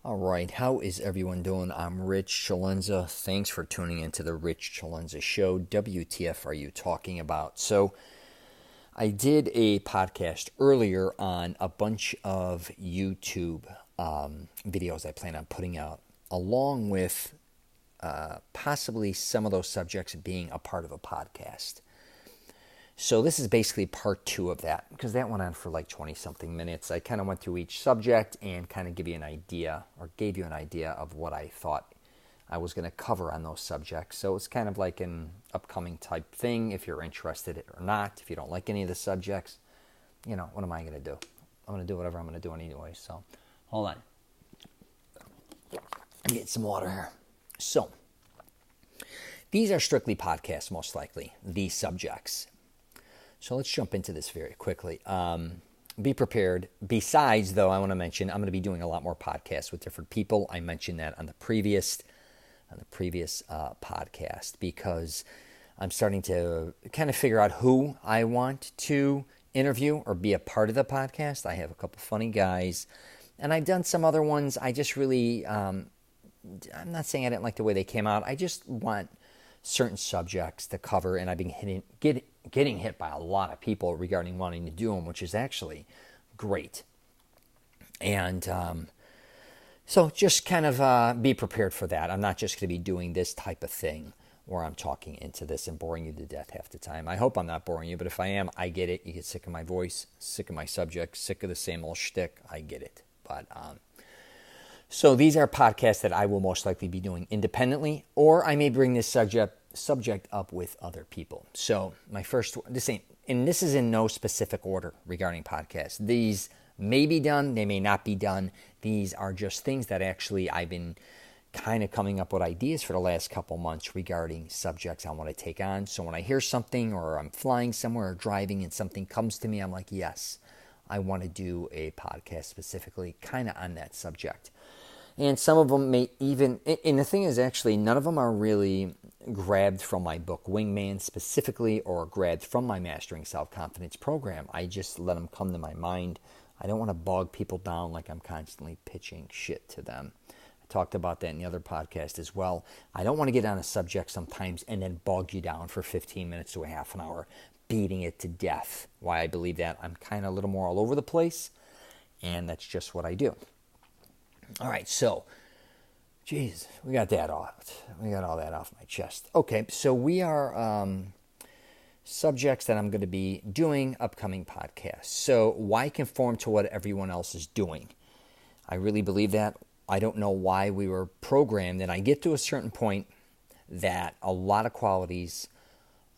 All right, how is everyone doing? I'm Rich CELENZA. Thanks for tuning into the Rich CELENZA Show. WTF are you talking about? So, I did a podcast earlier on a bunch of YouTube videos I plan on putting out, along with possibly some of those subjects being a part of a podcast. So this is basically part 2 of that, because that went on for like 20-something minutes. I kind of went through each subject and kind of gave you an idea of what I thought I was going to cover on those subjects. So it's kind of like an upcoming type thing, if you're interested or not. If you don't like any of the subjects, what am I going to do? I'm going to do whatever I'm going to do anyway. So hold on. I'm getting some water here. So these are strictly podcasts, most likely, these subjects. So let's jump into this very quickly. Be prepared. Besides, though, I want to mention I'm going to be doing a lot more podcasts with different people. I mentioned that on the previous podcast, because I'm starting to kind of figure out who I want to interview or be a part of the podcast. I have a couple funny guys, and I've done some other ones. I just really, I'm not saying I didn't like the way they came out. I just want certain subjects to cover, and I've been getting hit by a lot of people regarding wanting to do them, which is actually great. And so just kind of be prepared for that. I'm not just going to be doing this type of thing where I'm talking into this and boring you to death half the time. I hope I'm not boring you, but if I am, I get it. You get sick of my voice, sick of my subject, sick of the same old shtick. I get it. But so these are podcasts that I will most likely be doing independently, or I may bring this subject up with other people. So my first, this is in no specific order regarding podcasts. These may be done, they may not be done. These are just things that actually I've been kind of coming up with ideas for the last couple months regarding subjects I want to take on. So when I hear something, or I'm flying somewhere or driving and something comes to me, I'm like, yes, I want to do a podcast specifically kind of on that subject. And some of them may even, and the thing is, actually, none of them are really grabbed from my book, Wingman, specifically, or grabbed from my Mastering Self-Confidence program. I just let them come to my mind. I don't want to bog people down like I'm constantly pitching shit to them. I talked about that in the other podcast as well. I don't want to get on a subject sometimes and then bog you down for 15 minutes to a half an hour, beating it to death. Why I believe that? I'm kind of a little more all over the place, and that's just what I do. All right, so, geez, we got that off. We got all that off my chest. Okay, so we are subjects that I'm going to be doing upcoming podcasts. So why conform to what everyone else is doing? I really believe that. I don't know why we were programmed, and I get to a certain point that a lot of qualities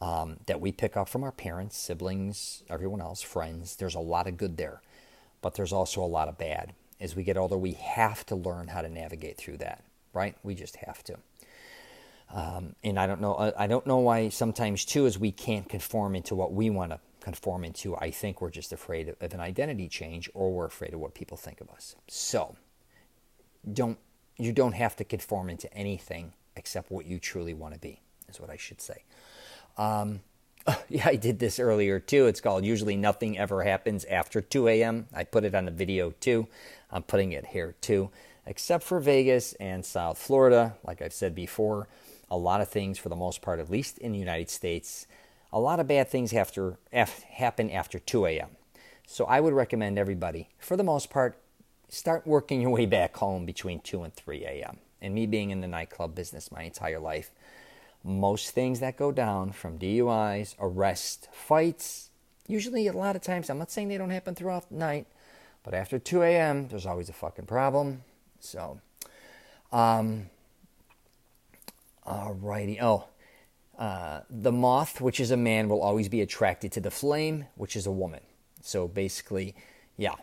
that we pick up from our parents, siblings, everyone else, friends, there's a lot of good there, but there's also a lot of bad. As we get older, we have to learn how to navigate through that, right? We just have to. And I don't know why sometimes, too, is we can't conform into what we want to conform into. I think we're just afraid of an identity change, or we're afraid of what people think of us. So you don't have to conform into anything except what you truly want to be, is what I should say. Yeah, I did this earlier, too. It's called Usually Nothing Ever Happens After 2 a.m. I put it on the video, too. I'm putting it here, too. Except for Vegas and South Florida, like I've said before, a lot of things, for the most part, at least in the United States, a lot of bad things happen after 2 a.m. So I would recommend everybody, for the most part, start working your way back home between 2 and 3 a.m. And me being in the nightclub business my entire life, most things that go down, from DUIs, arrests, fights, usually a lot of times, I'm not saying they don't happen throughout the night, but after 2 a.m., there's always a fucking problem. So, alrighty. The moth, which is a man, will always be attracted to the flame, which is a woman. So basically, yeah.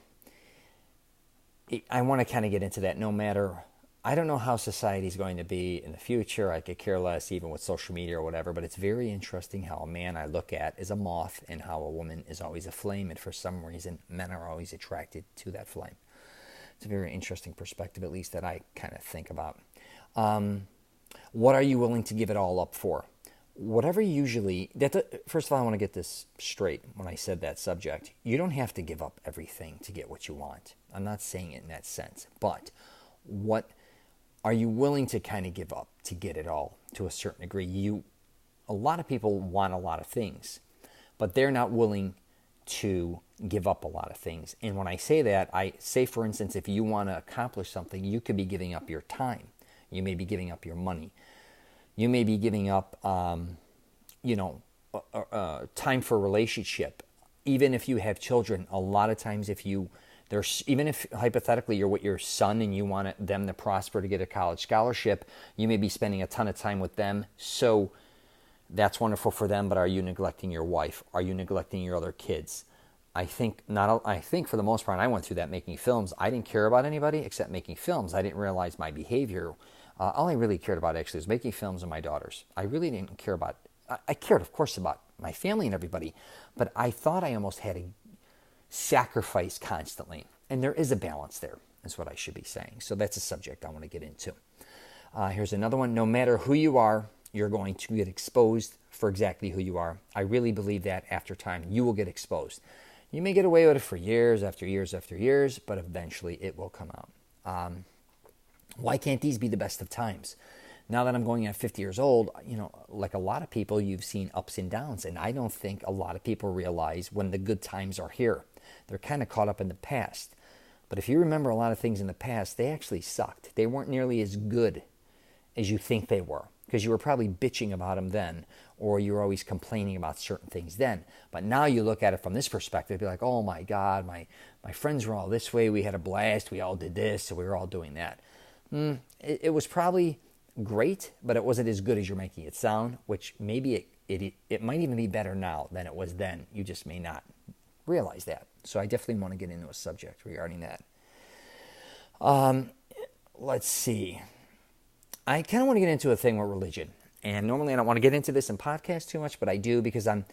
I want to kind of get into that no matter. I don't know how society is going to be in the future. I could care less, even with social media or whatever, but it's very interesting how a man I look at is a moth and how a woman is always a flame, and for some reason, men are always attracted to that flame. It's a very interesting perspective, at least, that I kind of think about. What are you willing to give it all up for? Whatever first of all, I want to get this straight when I said that subject. You don't have to give up everything to get what you want. I'm not saying it in that sense, but what are you willing to kind of give up to get it all to a certain degree? A lot of people want a lot of things, but they're not willing to give up a lot of things. And when I say that, I say, for instance, if you want to accomplish something, you could be giving up your time. You may be giving up your money. You may be giving up, time for a relationship. Even if you have children, a lot of times even if hypothetically you're with your son and you want them to prosper to get a college scholarship, you may be spending a ton of time with them. So that's wonderful for them, but are you neglecting your wife? Are you neglecting your other kids? I think for the most part, I went through that making films. I didn't care about anybody except making films. I didn't realize my behavior. All I really cared about actually was making films and my daughters. I really didn't care about, I cared of course about my family and everybody, but I thought I almost had to sacrifice constantly. And there is a balance there, is what I should be saying. So that's a subject I want to get into. Here's another one. No matter who you are, you're going to get exposed for exactly who you are. I really believe that after time, you will get exposed. You may get away with it for years after years after years, but eventually it will come out. Why can't these be the best of times? Now that I'm going at 50 years old, like a lot of people, you've seen ups and downs, and I don't think a lot of people realize when the good times are here. They're kind of caught up in the past. But if you remember a lot of things in the past, they actually sucked. They weren't nearly as good as you think they were, because you were probably bitching about them then, or you were always complaining about certain things then. But now you look at it from this perspective, be like, oh my God, my friends were all this way, we had a blast, we all did this, so we were all doing that. It was probably great, but it wasn't as good as you're making it sound, which maybe it might even be better now than it was then. You just may not realize that. So I definitely want to get into a subject regarding that. Let's see. I kind of want to get into a thing with religion. And normally I don't want to get into this in podcasts too much, but I do because I'm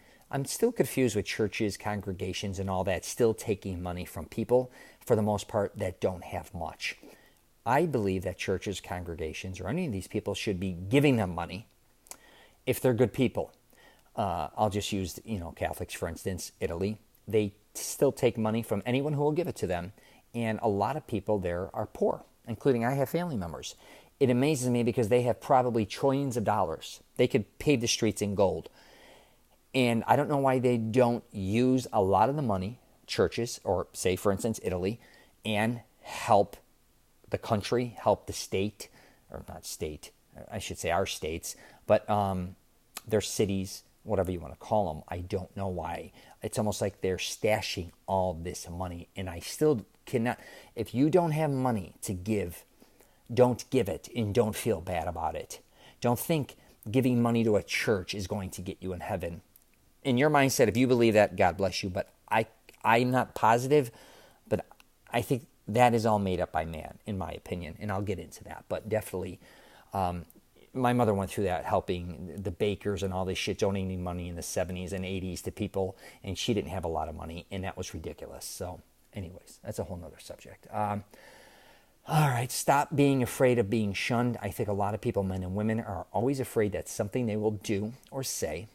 still confused with churches, congregations, and all that still taking money from people, for the most part, that don't have much. I believe that churches, congregations, or any of these people should be giving them money if they're good people. I'll just use, Catholics, for instance, Italy. They still take money from anyone who will give it to them. And a lot of people there are poor, including I have family members. It amazes me because they have probably trillions of dollars. They could pave the streets in gold. And I don't know why they don't use a lot of the money, churches, or say, for instance, Italy, and help the country, help the state, or not state, I should say our states, but their cities, whatever you want to call them. I don't know why. It's almost like they're stashing all this money, and I still cannot. If you don't have money to give, don't give it, and don't feel bad about it. Don't think giving money to a church is going to get you in heaven. In your mindset, if you believe that, God bless you, but I'm not positive, but I think that is all made up by man, in my opinion, and I'll get into that. But definitely, my mother went through that, helping the bakers and all this shit, donating money in the 70s and 80s to people, and she didn't have a lot of money, and that was ridiculous. So anyways, that's a whole nother subject. All right, stop being afraid of being shunned. I think a lot of people, men and women, are always afraid that something they will do or say,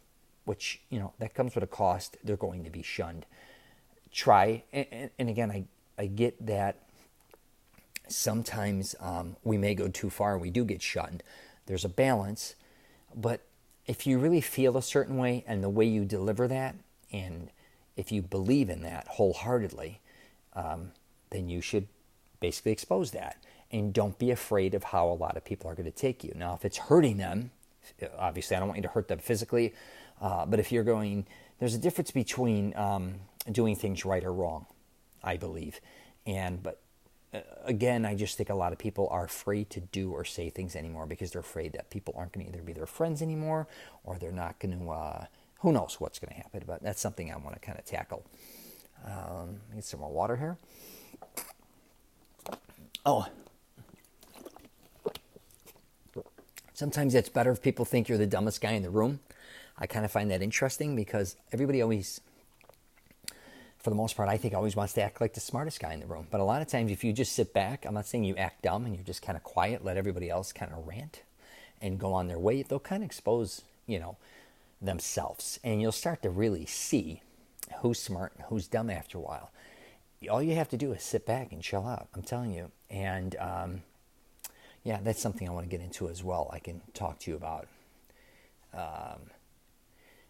which, that comes with a cost, they're going to be shunned. Try, and again, I get that sometimes we may go too far and we do get shunned. There's a balance, but if you really feel a certain way and the way you deliver that, and if you believe in that wholeheartedly, then you should basically expose that. And don't be afraid of how a lot of people are going to take you. Now, if it's hurting them, obviously I don't want you to hurt them physically, but if you're going, there's a difference between doing things right or wrong, I believe. But again, I just think a lot of people are afraid to do or say things anymore because they're afraid that people aren't going to either be their friends anymore, or they're not going to, who knows what's going to happen. But that's something I want to kind of tackle. Get some more water here. Oh, sometimes it's better if people think you're the dumbest guy in the room. I kind of find that interesting because everybody always, for the most part, I think always wants to act like the smartest guy in the room. But a lot of times if you just sit back, I'm not saying you act dumb and you're just kind of quiet, let everybody else kind of rant and go on their way, they'll kind of expose, themselves. And you'll start to really see who's smart and who's dumb after a while. All you have to do is sit back and chill out, I'm telling you. And Yeah, that's something I want to get into as well. I can talk to you about.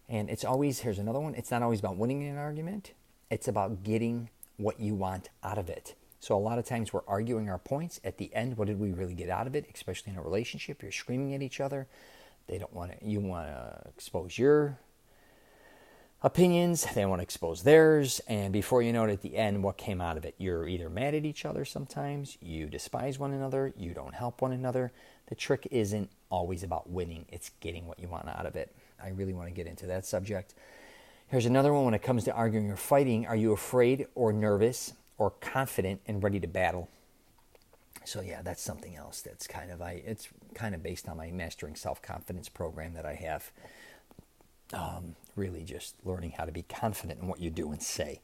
And it's always, here's another one, it's not always about winning an argument. It's about getting what you want out of it. So a lot of times we're arguing our points. At the end, what did we really get out of it? Especially in a relationship, you're screaming at each other. They don't want to, you want to expose your opinions. They want to expose theirs. And before you know it, at the end, what came out of it? You're either mad at each other sometimes. You despise one another. You don't help one another. The trick isn't always about winning. It's getting what you want out of it. I really want to get into that subject. Here's another one. When it comes to arguing or fighting, are you afraid or nervous or confident and ready to battle? So yeah, that's something else that's it's kind of based on my Mastering Self-Confidence program that I have. Really just learning how to be confident in what you do and say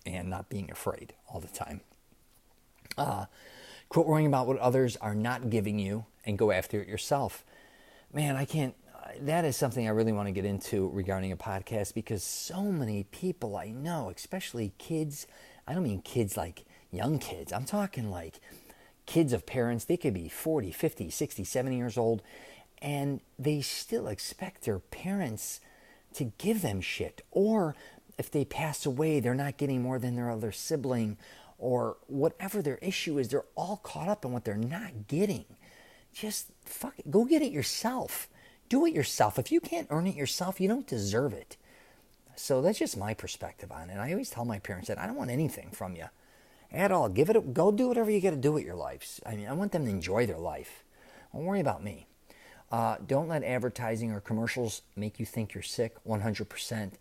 and not being afraid all the time. Quit worrying about what others are not giving you and go after it yourself. Man, that is something I really want to get into regarding a podcast, because so many people I know, especially kids, I don't mean kids like young kids. I'm talking like kids of parents. They could be 40, 50, 60, 70 years old, and they still expect their parents to give them shit. Or if they pass away, they're not getting more than their other sibling, or whatever their issue is, they're all caught up in what they're not getting. Just fuck it. Go get it yourself. Do it yourself. If you can't earn it yourself, you don't deserve it. So that's just my perspective on it. I always tell my parents that I don't want anything from you at all. Go do whatever you got to do with your lives. I mean, I want them to enjoy their life. Don't worry about me. Don't let advertising or commercials make you think you're sick. 100%.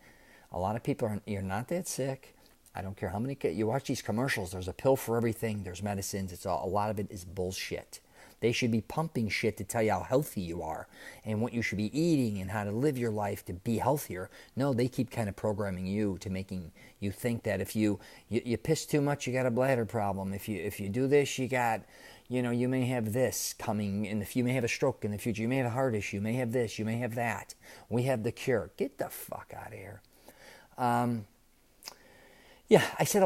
A lot of people you're not that sick. I don't care how many you watch these commercials. There's a pill for everything. There's medicines. A lot of it is bullshit. They should be pumping shit to tell you how healthy you are and what you should be eating and how to live your life to be healthier. No, they keep kind of programming you to making you think that if you piss too much, you got a bladder problem. If you do this, you got, you may have this coming in the future. You may have a stroke in the future. You may have a heart issue. You may have this. You may have that. We have the cure. Get the fuck out of here. Yeah, I said,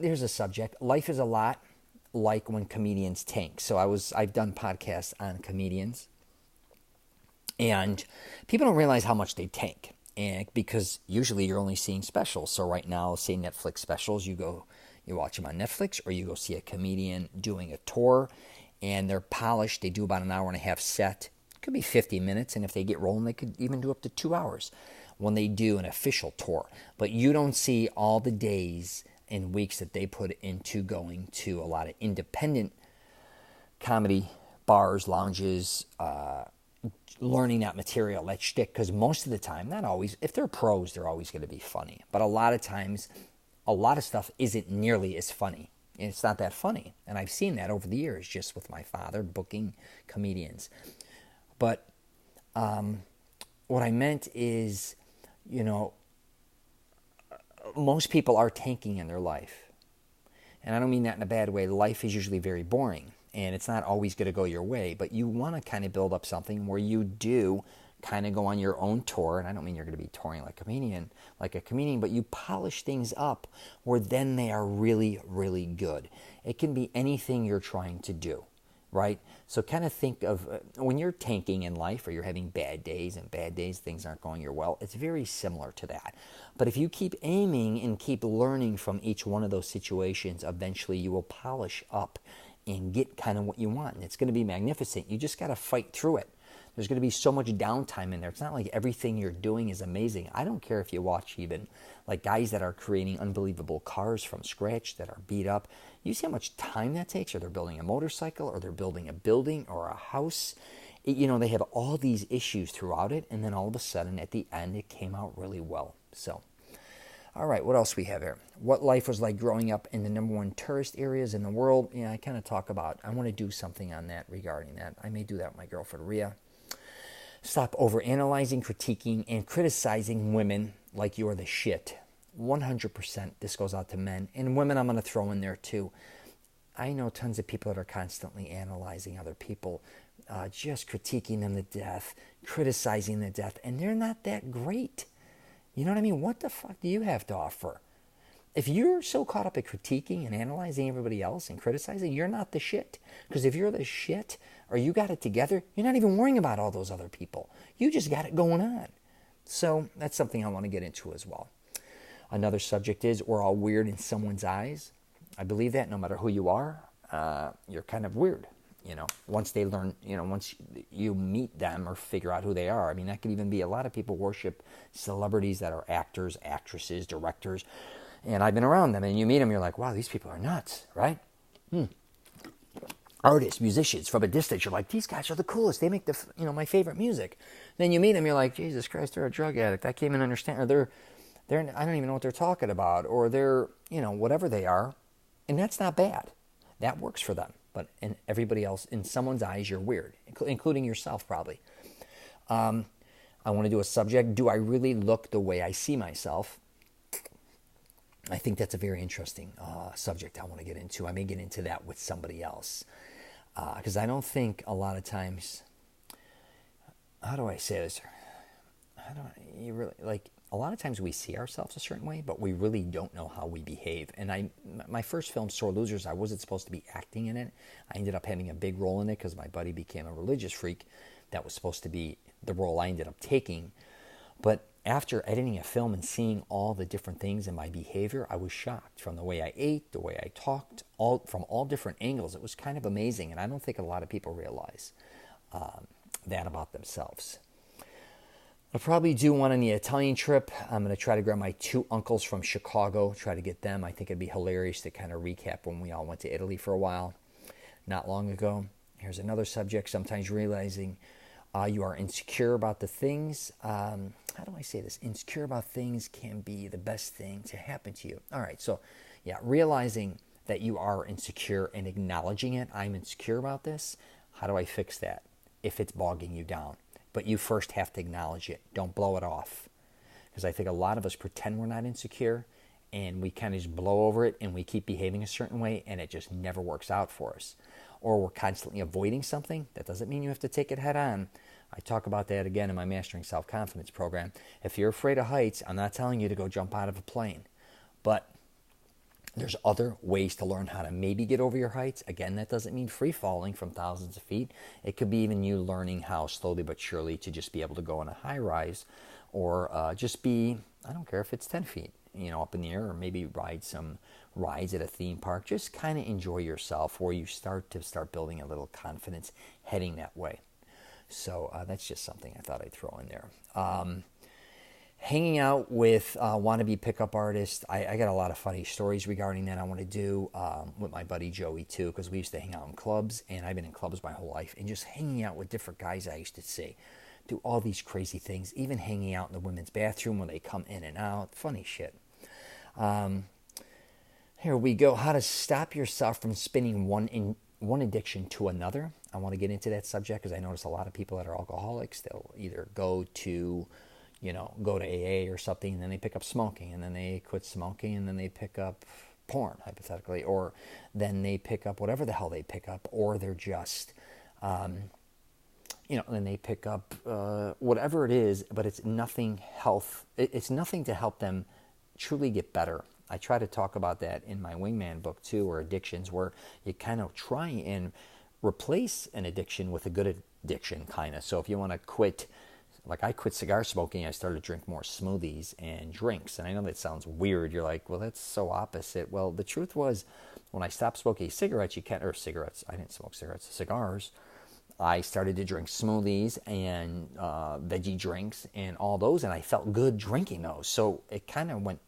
here's a subject. Life is a lot like when comedians tank. So I've done podcasts on comedians, and people don't realize how much they tank, and because usually you're only seeing specials. So right now, say Netflix specials, you watch them on Netflix, or you go see a comedian doing a tour, and they're polished. They do about an hour and a half set. It could be 50 minutes, and if they get rolling, they could even do up to 2 hours when they do an official tour. But you don't see all the days and weeks that they put into going to a lot of independent comedy bars, lounges, learning that material, that shtick. Because most of the time, not always, if they're pros, they're always going to be funny. But a lot of times, a lot of stuff isn't nearly as funny. And it's not that funny. And I've seen that over the years, just with my father booking comedians. But what I meant is, most people are tanking in their life. And I don't mean that in a bad way. Life is usually very boring, and it's not always going to go your way, but you want to kind of build up something where you do kind of go on your own tour. And I don't mean you're going to be touring like a comedian, but you polish things up where then they are really, really good. It can be anything you're trying to do, right? So kind of think of when you're tanking in life, or you're having bad days, things aren't going your well. It's very similar to that. But if you keep aiming and keep learning from each one of those situations, eventually you will polish up and get kind of what you want. And it's going to be magnificent. You just got to fight through it. There's going to be so much downtime in there. It's not like everything you're doing is amazing. I don't care if you watch even like guys that are creating unbelievable cars from scratch that are beat up. You see how much time that takes? Or they're building a motorcycle, or they're building a building or a house. They have all these issues throughout it, and then all of a sudden at the end it came out really well. So, all right, what else we have here? What life was like growing up in the number one tourist areas in the world. Yeah, I kind of talk about, I want to do something on that regarding that. I may do that with my girlfriend, Rhea. Stop overanalyzing, critiquing, and criticizing women like you're the shit. 100%. This goes out to men. And women I'm going to throw in there too. I know tons of people that are constantly analyzing other people, just critiquing them to death, criticizing them to death, and they're not that great. You know what I mean? What the fuck do you have to offer? If you're so caught up at critiquing and analyzing everybody else and criticizing, you're not the shit. Because if you're the shit or you got it together, you're not even worrying about all those other people. You just got it going on. So that's something I want to get into as well. Another subject is we're all weird in someone's eyes. I believe that no matter who you are, you're kind of weird. Once they learn, once you meet them or figure out who they are. I mean, that could even be a lot of people worship celebrities that are actors, actresses, directors. And I've been around them, and you meet them, you're like, wow, these people are nuts, right? Artists, musicians, from a distance, you're like, these guys are the coolest. They make my favorite music. Then you meet them, you're like, Jesus Christ, they're a drug addict. I can't even understand. Or they're I don't even know what they're talking about. Or they're, whatever they are. And that's not bad. That works for them. But in everybody else, in someone's eyes, you're weird, including yourself probably. I want to do a subject, do I really look the way I see myself? I think that's a very interesting subject I want to get into. I may get into that with somebody else. Because I don't think a lot of times, how do I say this? A lot of times we see ourselves a certain way, but we really don't know how we behave. And my first film, Sore Losers, I wasn't supposed to be acting in it. I ended up having a big role in it because my buddy became a religious freak. That was supposed to be the role I ended up taking. But after editing a film and seeing all the different things in my behavior, I was shocked from the way I ate, the way I talked, from all different angles. It was kind of amazing, and I don't think a lot of people realize that about themselves. I'll probably do one on the Italian trip. I'm going to try to grab my 2 uncles from Chicago, try to get them. I think it'd be hilarious to kind of recap when we all went to Italy for a while, not long ago. Here's another subject, sometimes realizing you are insecure about the things. How do I say this? Insecure about things can be the best thing to happen to you. All right, so yeah, realizing that you are insecure and acknowledging it. I'm insecure about this. How do I fix that if it's bogging you down? But you first have to acknowledge it. Don't blow it off. Because I think a lot of us pretend we're not insecure and we kind of just blow over it and we keep behaving a certain way and it just never works out for us. Or we're constantly avoiding something. That doesn't mean you have to take it head on. I talk about that again in my Mastering Self-Confidence program. If you're afraid of heights, I'm not telling you to go jump out of a plane. But there's other ways to learn how to maybe get over your heights. Again, that doesn't mean free falling from thousands of feet. It could be even you learning how slowly but surely to just be able to go on a high rise or just be, I don't care if it's 10 feet, up in the air, or maybe ride some rides at a theme park. Just kind of enjoy yourself where you start building a little confidence heading that way. So that's just something I thought I'd throw in there. Hanging out with wannabe pickup artists. I got a lot of funny stories regarding that I want to do with my buddy Joey too, because we used to hang out in clubs, and I've been in clubs my whole life, and just hanging out with different guys I used to see do all these crazy things, even hanging out in the women's bathroom when they come in and out. Funny shit. Here we go. How to stop yourself from spinning one addiction to another. I want to get into that subject because I notice a lot of people that are alcoholics, they'll either go to AA or something, and then they pick up smoking, and then they quit smoking, and then they pick up porn, hypothetically, or then they pick up whatever the hell they pick up, or they're just, then they pick up whatever it is, but it's nothing it's nothing to help them truly get better. I try to talk about that in my Wingman book too, or addictions, where you kind of try and replace an addiction with a good addiction, kind of. So if you want to quit, like I quit cigar smoking, I started to drink more smoothies and drinks. And I know that sounds weird. You're like, well, that's so opposite. Well, the truth was, when I stopped smoking cigarettes, I didn't smoke cigarettes, cigars. I started to drink smoothies and veggie drinks and all those, and I felt good drinking those. So it kind of went,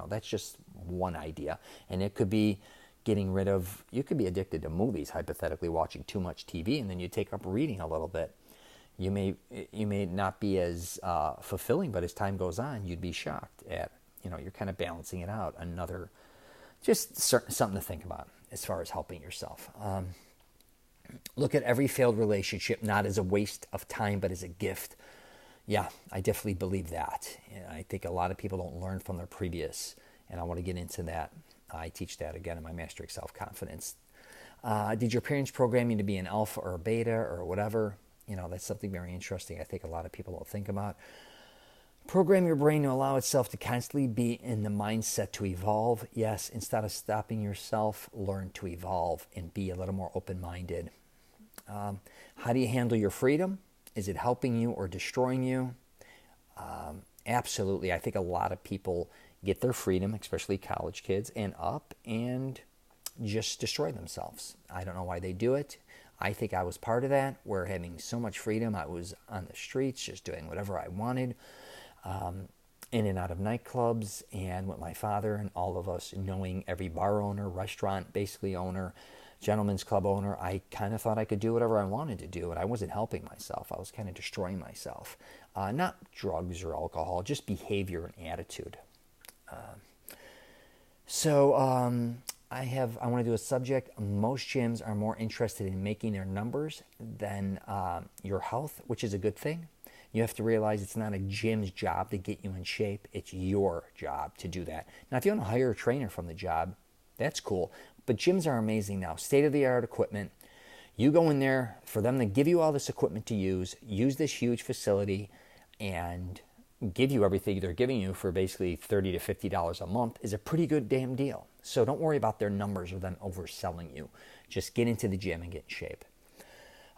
that's just one idea. And it could be you could be addicted to movies, hypothetically watching too much TV, and then you take up reading a little bit. You may not be as fulfilling, but as time goes on, you'd be shocked at, you're kind of balancing it out. Something to think about as far as helping yourself. Look at every failed relationship not as a waste of time, but as a gift. Yeah, I definitely believe that. I think a lot of people don't learn from their previous, and I want to get into that. I teach that again in my Mastering Self-Confidence. Did your parents program you to be an alpha or a beta or whatever? That's something very interesting I think a lot of people don't think about. Program your brain to allow itself to constantly be in the mindset to evolve. Yes, instead of stopping yourself, learn to evolve and be a little more open-minded. How do you handle your freedom? Is it helping you or destroying you? Absolutely. I think a lot of people get their freedom, especially college kids, and up and just destroy themselves. I don't know why they do it. I think I was part of that. We're having so much freedom. I was on the streets just doing whatever I wanted, in and out of nightclubs, and with my father and all of us knowing every bar owner, restaurant basically owner, gentleman's club owner. I kind of thought I could do whatever I wanted to do, and I wasn't helping myself. I was kind of destroying myself. Not drugs or alcohol, just behavior and attitude. I want to do a subject. Most gyms are more interested in making their numbers than your health, which is a good thing. You have to realize it's not a gym's job to get you in shape. It's your job to do that. Now, if you want to hire a trainer from the job, that's cool. But gyms are amazing now. State-of-the-art equipment. You go in there for them to give you all this equipment to use this huge facility, and give you everything they're giving you for basically $30 to $50 a month is a pretty good damn deal. So don't worry about their numbers or them overselling you. Just get into the gym and get in shape.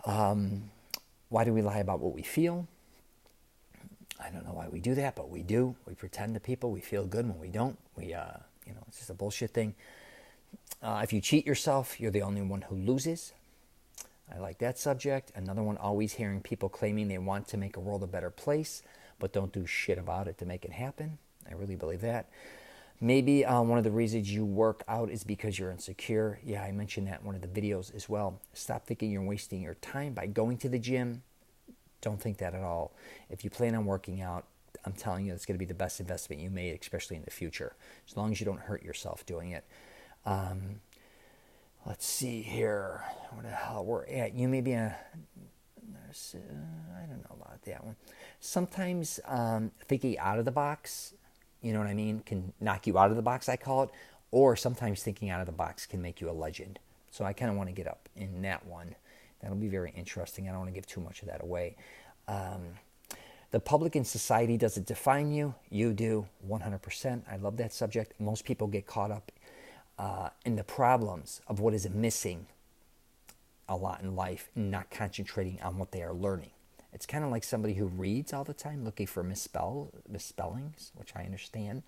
Why do we lie about what we feel? I don't know why we do that, but we do. We pretend to people we feel good when we don't. It's just a bullshit thing. If you cheat yourself, you're the only one who loses. I like that subject. Another one, always hearing people claiming they want to make a world a better place, but don't do shit about it to make it happen. I really believe that. Maybe one of the reasons you work out is because you're insecure. Yeah, I mentioned that in one of the videos as well. Stop thinking you're wasting your time by going to the gym. Don't think that at all. If you plan on working out, I'm telling you, it's going to be the best investment you made, especially in the future, as long as you don't hurt yourself doing it. Let's see here. Where the hell we're at? You may be I don't know about that one. Sometimes thinking out of the box, you know what I mean, can knock you out of the box, I call it. Or sometimes thinking out of the box can make you a legend. So I kind of want to get up in that one. That'll be very interesting. I don't want to give too much of that away. The public and society doesn't define you. You do, 100%. I love that subject. Most people get caught up in the problems of what is missing a lot in life and not concentrating on what they are learning. It's kind of like somebody who reads all the time looking for misspellings, which I understand.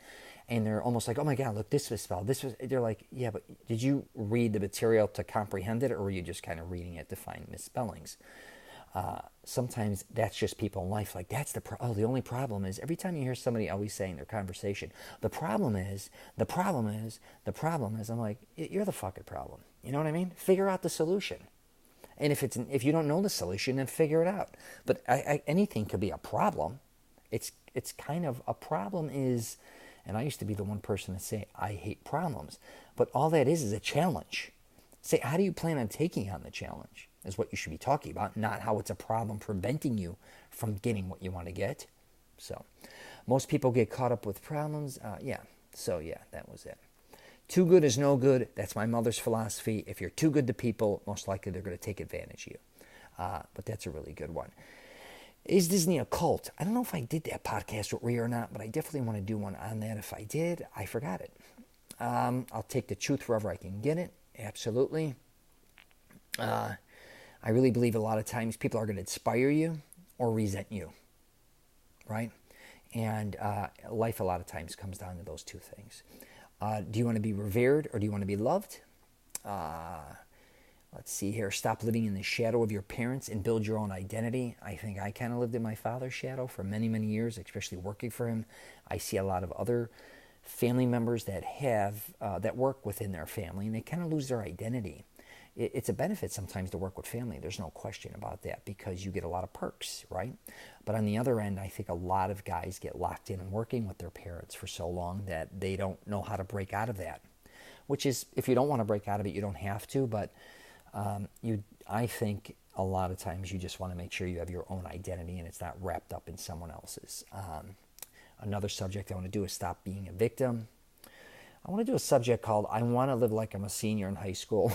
And they're almost like, oh my God, look, this misspelled. They're like, yeah, but did you read the material to comprehend it, or were you just kind of reading it to find misspellings? Sometimes that's just people in life. Like, that's the only problem is every time you hear somebody always saying their conversation, the problem is, I'm like, you're the fucking problem. You know what I mean? Figure out the solution. And if you don't know the solution, then figure it out. But anything could be a problem. It's kind of a problem is, and I used to be the one person to say, I hate problems. But all that is a challenge. Say, how do you plan on taking on the challenge is what you should be talking about, not how it's a problem preventing you from getting what you want to get. So most people get caught up with problems. That was it. Too good is no good. That's my mother's philosophy. If you're too good to people, most likely they're going to take advantage of you. But that's a really good one. Is Disney a cult? I don't know if I did that podcast with Rhea or not, but I definitely want to do one on that. If I did, I forgot it. I'll take the truth wherever I can get it. Absolutely. I really believe a lot of times people are going to inspire you or resent you, right? And life a lot of times comes down to those two things. Do you want to be revered or do you want to be loved? Let's see here. Stop living in the shadow of your parents and build your own identity. I think I kind of lived in my father's shadow for many, many years, especially working for him. I see a lot of other family members that that work within their family, and they kind of lose their identity. It's a benefit sometimes to work with family. There's no question about that because you get a lot of perks, right? But on the other end, I think a lot of guys get locked in working with their parents for so long that they don't know how to break out of that. Which is, if you don't want to break out of it, you don't have to. But I think a lot of times you just want to make sure you have your own identity and it's not wrapped up in someone else's. Another subject I want to do is stop being a victim. I want to do a subject called I want to live like I'm a senior in high school.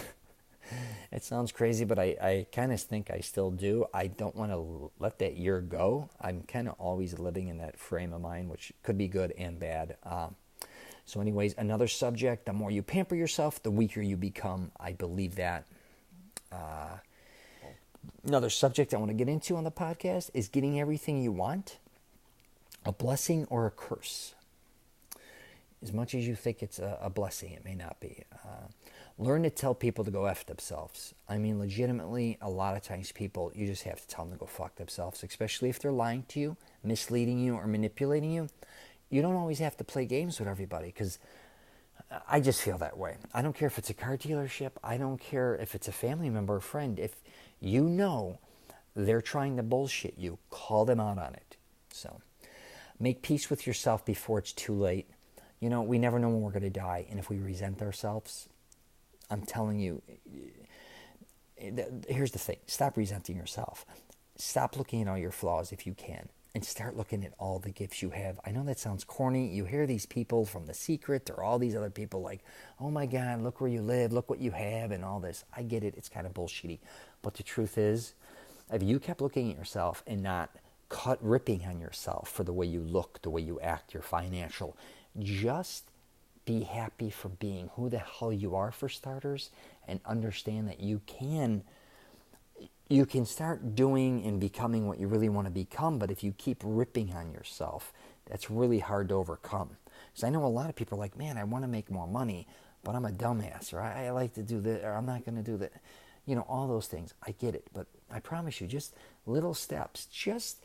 It sounds crazy, but I kind of think I still do. I don't want to let that year go. I'm kind of always living in that frame of mind, which could be good and bad. So anyways, another subject, the more you pamper yourself, the weaker you become. I believe that. Another subject I want to get into on the podcast is getting everything you want, a blessing or a curse. As much as you think it's a blessing, it may not be. Learn to tell people to go F themselves. I mean, legitimately, a lot of times people, you just have to tell them to go fuck themselves, especially if they're lying to you, misleading you, or manipulating you. You don't always have to play games with everybody, because I just feel that way. I don't care if it's a car dealership. I don't care if it's a family member or friend. If you know they're trying to bullshit you, call them out on it. So make peace with yourself before it's too late. You know, we never know when we're going to die, and if we resent ourselves, I'm telling you, here's the thing. Stop resenting yourself. Stop looking at all your flaws if you can, and start looking at all the gifts you have. I know that sounds corny. You hear these people from The Secret or all these other people like, oh my God, look where you live, look what you have, and all this. I get it. It's kind of bullshitty. But the truth is, if you kept looking at yourself and not ripping on yourself for the way you look, the way you act, your financial, just be happy for being who the hell you are, for starters, and understand that you can start doing and becoming what you really want to become. But if you keep ripping on yourself, that's really hard to overcome. Because I know a lot of people are like, man, I want to make more money, but I'm a dumbass, or I like to do this, or I'm not going to do that. You know, all those things. I get it. But I promise you, just little steps. Just,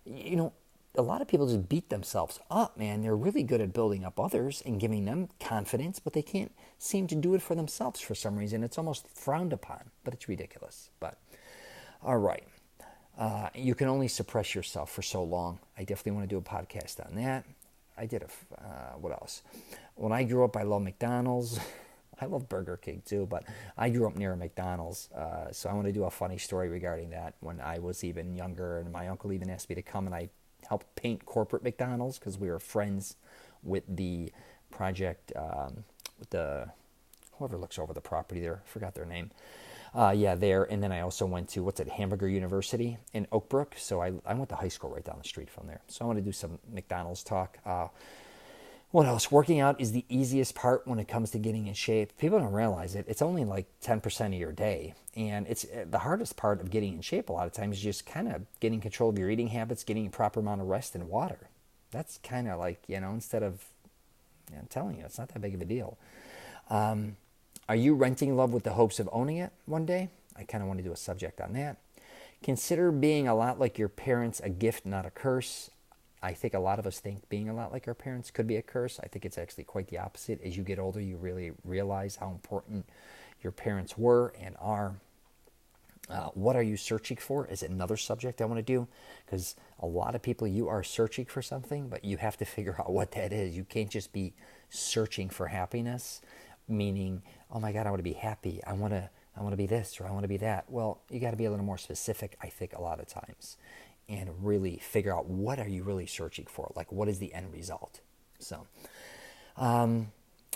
you know, a lot of people just beat themselves up, man. They're really good at building up others and giving them confidence, but they can't seem to do it for themselves for some reason. It's almost frowned upon, but it's ridiculous. But, all right. You can only suppress yourself for so long. I definitely want to do a podcast on that. I did what else? When I grew up, I loved McDonald's. I love Burger King too, but I grew up near a McDonald's. So I want to do a funny story regarding that. When I was even younger, and my uncle even asked me to come, and I helped paint corporate McDonald's because we were friends with the project, with the whoever looks over the property there. I forgot their name. There. And then I also went to, Hamburger University in Oak Brook. So I went to high school right down the street from there. So I want to do some McDonald's talk. What else? Working out is the easiest part when it comes to getting in shape. People don't realize it. It's only like 10% of your day. And it's the hardest part of getting in shape a lot of times is just kind of getting control of your eating habits, getting a proper amount of rest and water. That's kind of like, instead of, I'm telling you, it's not that big of a deal. Are you renting love with the hopes of owning it one day? I kind of want to do a subject on that. Consider being a lot like your parents a gift, not a curse. I think a lot of us think being a lot like our parents could be a curse. I think it's actually quite the opposite. As you get older, you really realize how important your parents were and are. What are you searching for is another subject I want to do, because a lot of people, you are searching for something, but you have to figure out what that is. You can't just be searching for happiness, meaning, oh my God, I want to be happy. I want to be this, or I want to be that. Well, you got to be a little more specific, I think, a lot of times, and really figure out what are you really searching for? Like, what is the end result? So,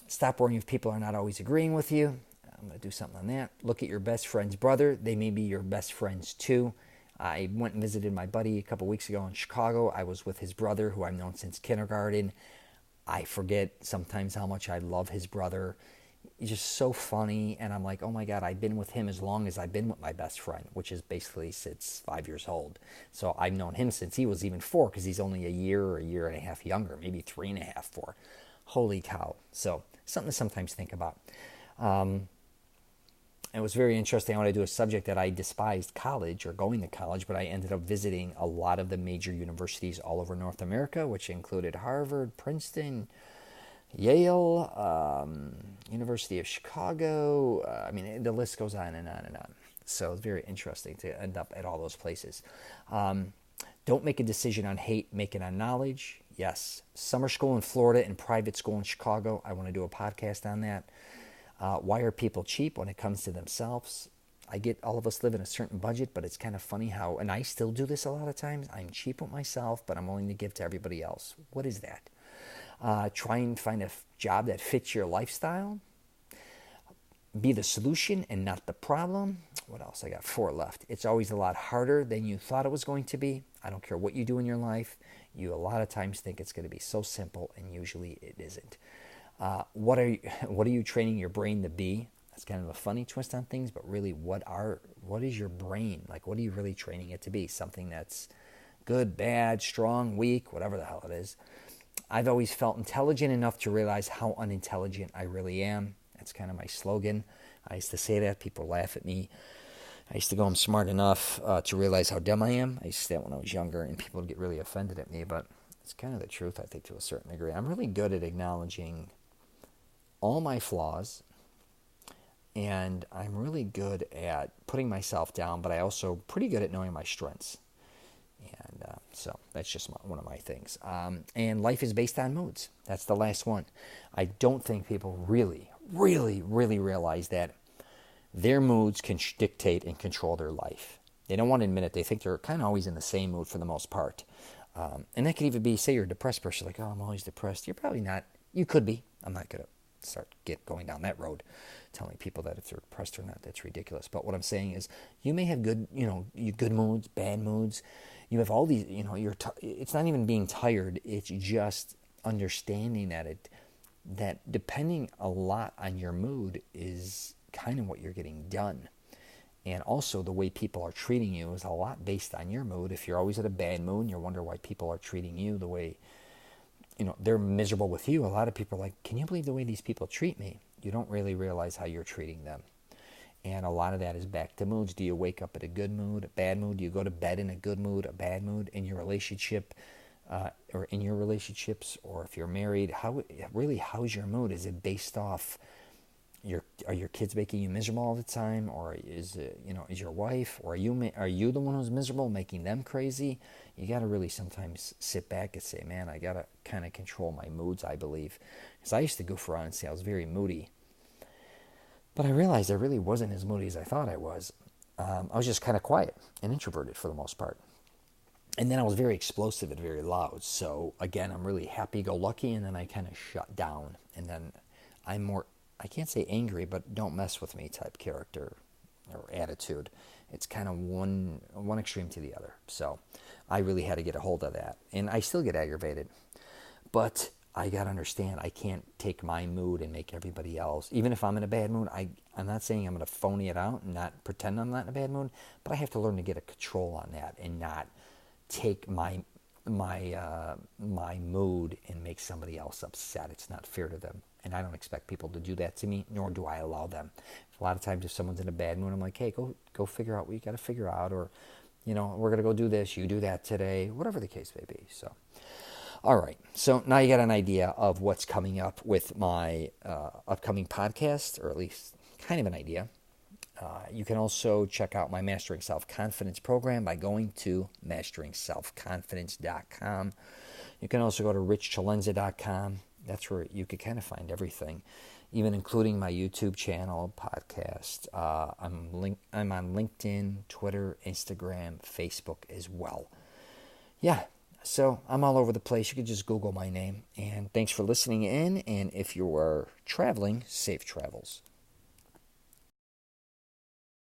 stop worrying if people are not always agreeing with you. I'm going to do something on that. Look at your best friend's brother. They may be your best friends too. I went and visited my buddy a couple weeks ago in Chicago. I was with his brother, who I've known since kindergarten. I forget sometimes how much I love his brother. He's just so funny, and I'm like, oh my God, I've been with him as long as I've been with my best friend, which is basically since 5 years old. So I've known him since he was even 4, because he's only a year or a year and a half younger, maybe 3.5, 4. Holy cow. So something to sometimes think about. It was very interesting. I want to do a subject that I despised college, or going to college, but I ended up visiting a lot of the major universities all over North America, which included Harvard, Princeton, Yale, University of Chicago. The list goes on and on and on. So it's very interesting to end up at all those places. Don't make a decision on hate, make it on knowledge. Yes. Summer school in Florida and private school in Chicago. I want to do a podcast on that. Why are people cheap when it comes to themselves? I get all of us live in a certain budget, but it's kind of funny how, and I still do this a lot of times, I'm cheap with myself, but I'm willing to give to everybody else. What is that? Try and find a job that fits your lifestyle. be the solution and not the problem. What else? I got 4 left. It's always a lot harder than you thought it was going to be. I don't care what you do in your life. You a lot of times think it's going to be so simple, and usually it isn't. What are you training your brain to be? That's kind of a funny twist on things, but really, what is your brain like? What are you really training it to be? Something that's good, bad, strong, weak, whatever the hell it is. I've always felt intelligent enough to realize how unintelligent I really am. That's kind of my slogan. I used to say that. People laugh at me. I used to go, I'm smart enough to realize how dumb I am. I used to say that when I was younger, and people would get really offended at me, but it's kind of the truth, I think, to a certain degree. I'm really good at acknowledging all my flaws, and I'm really good at putting myself down, but I also pretty good at knowing my strengths. And so that's just one of my things. And life is based on moods. That's the last one. I don't think people really realize that their moods can dictate and control their life. They don't want to admit it. They think they're kind of always in the same mood for the most part. And that could even be, say you're a depressed person, like, oh, I'm always depressed. You're probably not. You could be. I'm not going to start going down that road, telling people that if they're depressed or not. That's ridiculous. But what I'm saying is, you may have good moods, bad moods. You have all these, it's not even being tired. It's just understanding that depending a lot on your mood is kind of what you're getting done. And also the way people are treating you is a lot based on your mood. If you're always in a bad mood and you wonder why people are treating you the way, they're miserable with you. A lot of people are like, can you believe the way these people treat me? You don't really realize how you're treating them. And a lot of that is back to moods. Do you wake up in a good mood, a bad mood? Do you go to bed in a good mood, a bad mood? In your relationship, or in your relationships, or if you're married, how's your mood? Is it based off are your kids making you miserable all the time, or is your wife, or are you the one who's miserable, making them crazy? You got to really sometimes sit back and say, man, I got to kind of control my moods, I believe, because I used to goof around and say I was very moody. But I realized I really wasn't as moody as I thought I was. I was just kind of quiet and introverted for the most part. And then I was very explosive and very loud. So again, I'm really happy-go-lucky, and then I kind of shut down. And then I'm more, I can't say angry, but don't mess with me type character or attitude. It's kind of one extreme to the other. So I really had to get a hold of that. And I still get aggravated. But I got to understand, I can't take my mood and make everybody else. Even if I'm in a bad mood, I'm not saying I'm going to phony it out and not pretend I'm not in a bad mood, but I have to learn to get a control on that and not take my mood and make somebody else upset. It's not fair to them. And I don't expect people to do that to me, nor do I allow them. A lot of times if someone's in a bad mood, I'm like, hey, go figure out what you got to figure out, or, we're going to go do this, you do that today, whatever the case may be. So. All right, so now you got an idea of what's coming up with my upcoming podcast, or at least kind of an idea. You can also check out my Mastering Self-Confidence program by going to masteringselfconfidence.com. You can also go to richcelenza.com. That's where you could kind of find everything, even including my YouTube channel, podcast. I'm on LinkedIn, Twitter, Instagram, Facebook as well. Yeah. So I'm all over the place. You can just Google my name. And thanks for listening in. And if you are traveling, safe travels.